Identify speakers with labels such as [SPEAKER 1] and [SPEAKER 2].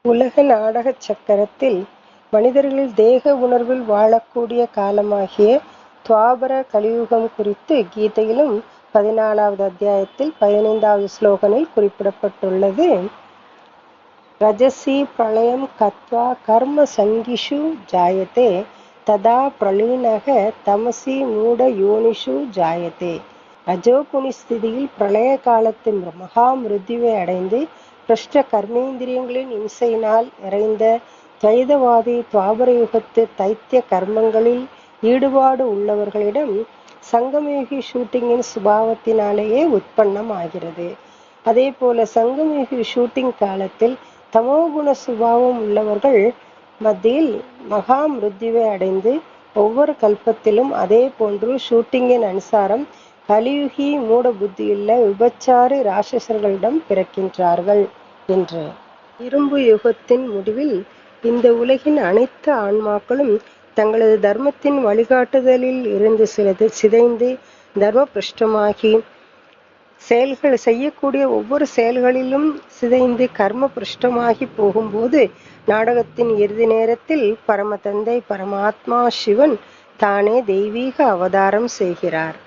[SPEAKER 1] உலக நாடகச் சக்கரத்தில் மனிதர்கள் தேக உணர்வில் வாழக்கூடிய காலமாகிய துவாபர கலியுகம் குறித்து கீதையிலும் 14வது அத்தியாயத்தில் 15வது ஸ்லோகனில் குறிப்பிடப்பட்டுள்ளது. ரஜசி பிரளயம் கத்வா கர்ம சங்கிஷு ஜாயத்தே ததா பிரளீனக தமசி மூட யோனிஷு ஜாயத்தே. ரஜோகுணி ஸ்திதியில் பிரளய காலத்து மகா மிருத்யுவை அடைந்து பிரஷ்ட கர்மேந்திரியங்களின் இம்சையினால் நிறைந்த துவைதவாதி துவாபர யுகத்து தைத்திய கர்மங்களில் ஈடுபாடு உள்ளவர்களிடம் சங்கமயுகி ஷூட்டிங்கின் சுபாவத்தினாலேயே உற்பத்தம் ஆகிறது. அதே போல சங்கமயுகி ஷூட்டிங் காலத்தில் தமோகுண சுபாவம் உள்ளவர்கள் மத்தியில் மகா மிருத்யுவை அடைந்து ஒவ்வொரு கல்பத்திலும் அதே போன்று ஷூட்டிங்கின் அனுசாரம் கலியுகி மூட புத்தியுள்ள விபச்சாரி ராட்சசர்களிடம் பிறக்கின்றார்கள் என்று. இரும்பு யுகத்தின் முடிவில் இந்த உலகின் அனைத்து ஆன்மாக்களும் தங்களது தர்மத்தின் வழிகாட்டுதலில் இருந்து சிதைந்து தர்ம பிரஷ்டமாகி செயல்கள் செய்யக்கூடிய ஒவ்வொரு செயல்களிலும் சிதைந்து கர்ம பிரஷ்டமாகி போகும்போது நாடகத்தின் இறுதி நேரத்தில் பரம தந்தை பரமாத்மா சிவன் தானே தெய்வீக அவதாரம் செய்கிறார்.